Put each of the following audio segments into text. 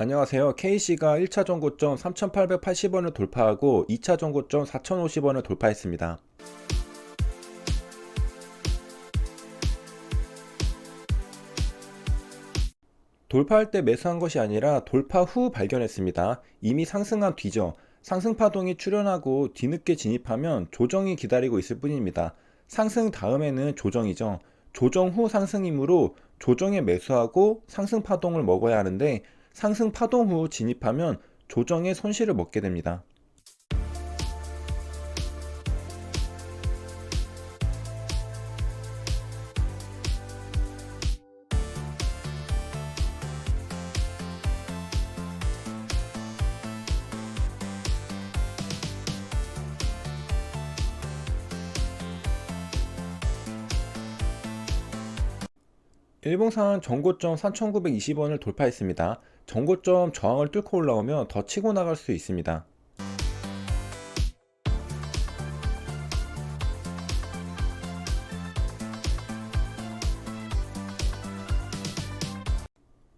안녕하세요. K씨가 1차 정고점 3,880원을 돌파하고 2차 정고점 4,050원을 돌파했습니다. 돌파할 때 매수한 것이 아니라 돌파 후 발견했습니다. 이미 상승한 뒤죠. 상승 파동이 출현하고 뒤늦게 진입하면 조정이 기다리고 있을 뿐입니다. 상승 다음에는 조정이죠. 조정 후 상승이므로 조정에 매수하고 상승 파동을 먹어야 하는데 상승 파동 후 진입하면 조정에 손실을 먹게 됩니다. 일봉상은 전고점 4,920원을 돌파했습니다. 전고점 저항을 뚫고 올라오면 더 치고 나갈 수 있습니다.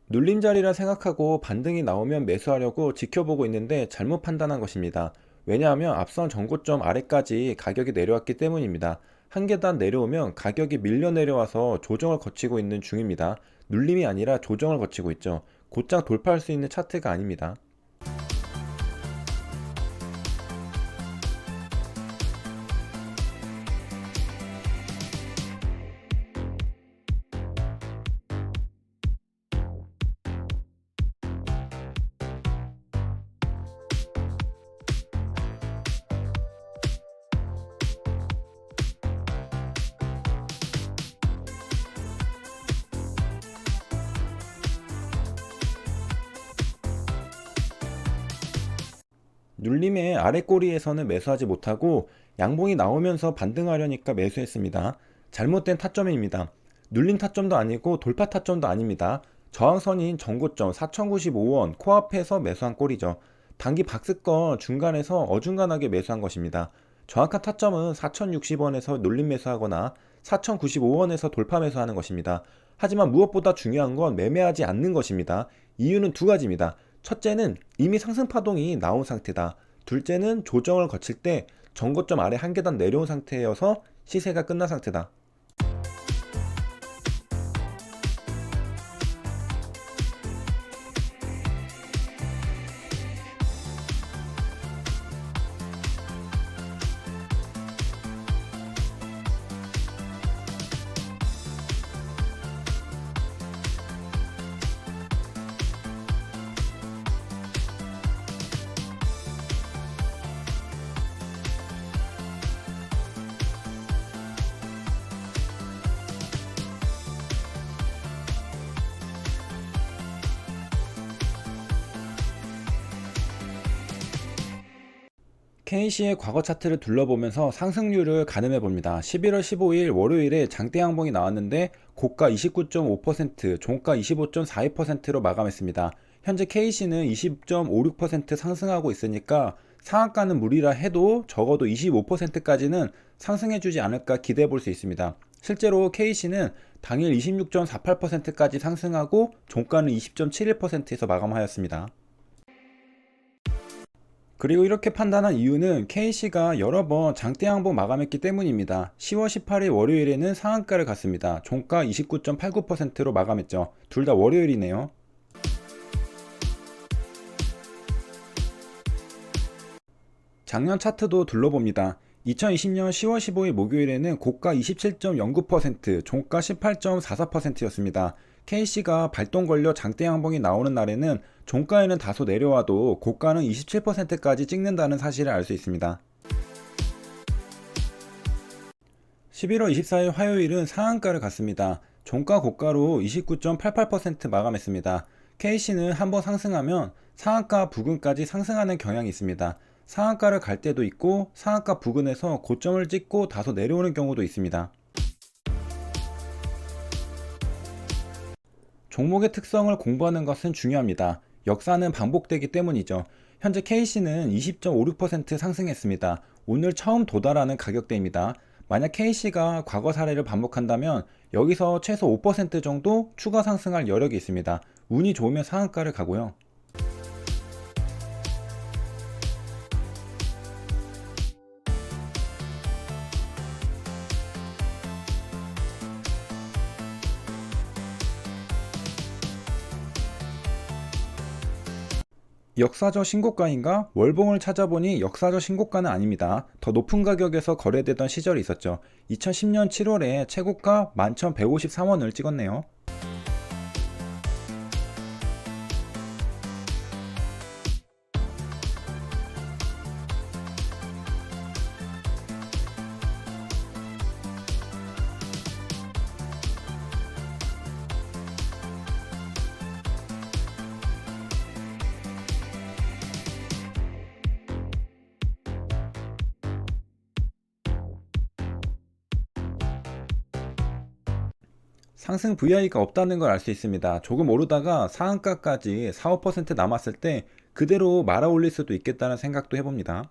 눌림 자리라 생각하고 반등이 나오면 매수하려고 지켜보고 있는데 잘못 판단한 것입니다. 왜냐하면 앞선 전고점 아래까지 가격이 내려왔기 때문입니다. 한 계단 내려오면 가격이 밀려 내려와서 조정을 거치고 있는 중입니다. 눌림이 아니라 조정을 거치고 있죠. 곧장 돌파할 수 있는 차트가 아닙니다. 눌림의 아래 꼬리에서는 매수하지 못하고 양봉이 나오면서 반등하려니까 매수했습니다. 잘못된 타점입니다. 눌림 타점도 아니고 돌파 타점도 아닙니다. 저항선인 전고점 4,095원 코앞에서 매수한 꼴이죠. 단기 박스권 중간에서 어중간하게 매수한 것입니다. 정확한 타점은 4,060원에서 눌림 매수하거나 4,095원에서 돌파 매수하는 것입니다. 하지만 무엇보다 중요한 건 매매하지 않는 것입니다. 이유는 두 가지입니다. 첫째는 이미 상승 파동이 나온 상태다. 둘째는 조정을 거칠 때 전고점 아래 한 계단 내려온 상태여서 시세가 끝난 상태다. K씨의 과거 차트를 둘러보면서 상승률을 가늠해 봅니다. 11월 15일 월요일에 장대 양봉이 나왔는데 고가 29.5%, 종가 25.42%로 마감했습니다. 현재 K씨는 20.56% 상승하고 있으니까 상한가는 무리라 해도 적어도 25%까지는 상승해주지 않을까 기대해 볼 수 있습니다. 실제로 K씨는 당일 26.48%까지 상승하고 종가는 20.71%에서 마감하였습니다. 그리고 이렇게 판단한 이유는 K씨가 여러 번 장대 양봉 마감했기 때문입니다. 10월 18일 월요일에는 상한가를 갔습니다. 종가 29.89%로 마감했죠. 둘 다 월요일이네요. 작년 차트도 둘러봅니다. 2020년 10월 15일 목요일에는 고가 27.09%, 종가 18.44%였습니다. K씨가 발동 걸려 장대 양봉이 나오는 날에는 종가에는 다소 내려와도 고가는 27%까지 찍는다는 사실을 알 수 있습니다. 11월 24일 화요일은 상한가를 갔습니다. 종가 고가로 29.88% 마감했습니다. K씨는 한번 상승하면 상한가 부근까지 상승하는 경향이 있습니다. 상한가를 갈 때도 있고 상한가 부근에서 고점을 찍고 다소 내려오는 경우도 있습니다. 종목의 특성을 공부하는 것은 중요합니다. 역사는 반복되기 때문이죠. 현재 K씨는 20.56% 상승했습니다. 오늘 처음 도달하는 가격대입니다. 만약 K씨가 과거 사례를 반복한다면 여기서 최소 5% 정도 추가 상승할 여력이 있습니다. 운이 좋으면 상한가를 가고요. 역사적 신고가인가? 월봉을 찾아보니 역사적 신고가는 아닙니다. 더 높은 가격에서 거래되던 시절이 있었죠. 2010년 7월에 최고가 11,153원을 찍었네요. 상승 VI가 없다는 걸 알 수 있습니다. 조금 오르다가 상한가까지 4, 5% 남았을 때 그대로 말아 올릴 수도 있겠다는 생각도 해봅니다.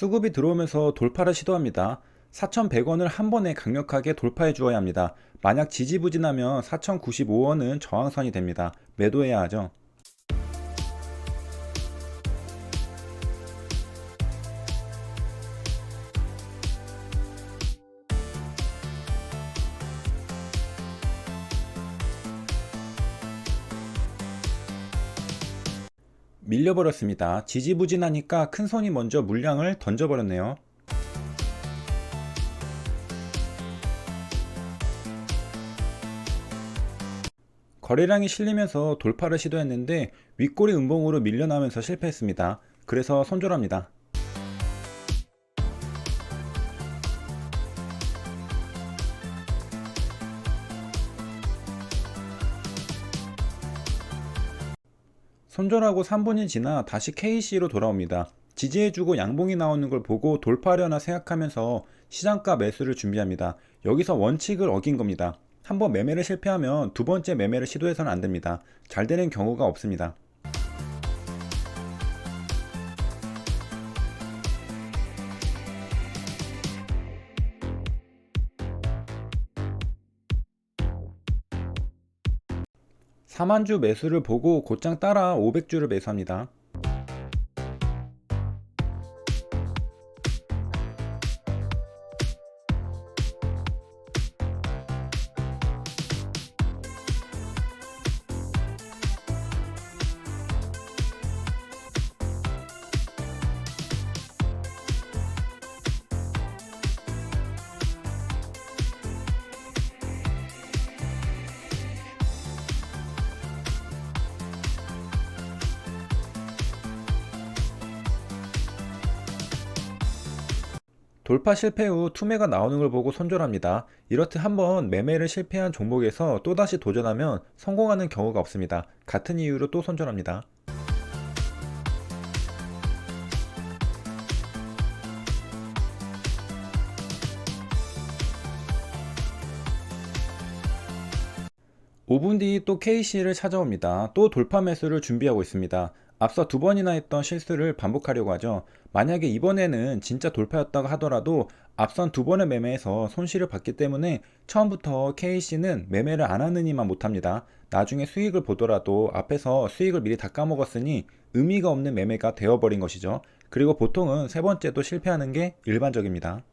수급이 들어오면서 돌파를 시도합니다. 4,100원을 한 번에 강력하게 돌파해 주어야 합니다. 만약 지지부진하면 4,095원은 저항선이 됩니다. 매도해야 하죠. 밀려버렸습니다. 지지부진하니까 큰손이 먼저 물량을 던져버렸네요. 거래량이 실리면서 돌파를 시도했는데 윗꼬리 음봉으로 밀려나면서 실패했습니다. 그래서 손절합니다. 손절하고 3분이 지나 다시 KC로 돌아옵니다. 지지해주고 양봉이 나오는 걸 보고 돌파하려나 생각하면서 시장가 매수를 준비합니다. 여기서 원칙을 어긴 겁니다. 한번 매매를 실패하면 두 번째 매매를 시도해서는 안 됩니다. 잘 되는 경우가 없습니다. 사만주 매수를 보고 곧장 따라 500주를 매수합니다. 돌파 실패 후 투매가 나오는 걸 보고 손절합니다. 이렇듯 한번 매매를 실패한 종목에서 또다시 도전하면 성공하는 경우가 없습니다. 같은 이유로 또 손절합니다. 5분 뒤 또 KC를 찾아옵니다. 또 돌파 매수를 준비하고 있습니다. 앞서 두 번이나 했던 실수를 반복하려고 하죠. 만약에 이번에는 진짜 돌파였다고 하더라도 앞선 두 번의 매매에서 손실을 봤기 때문에 처음부터 KC는 매매를 안 하느니만 못합니다. 나중에 수익을 보더라도 앞에서 수익을 미리 다 까먹었으니 의미가 없는 매매가 되어버린 것이죠. 그리고 보통은 세 번째도 실패하는 게 일반적입니다.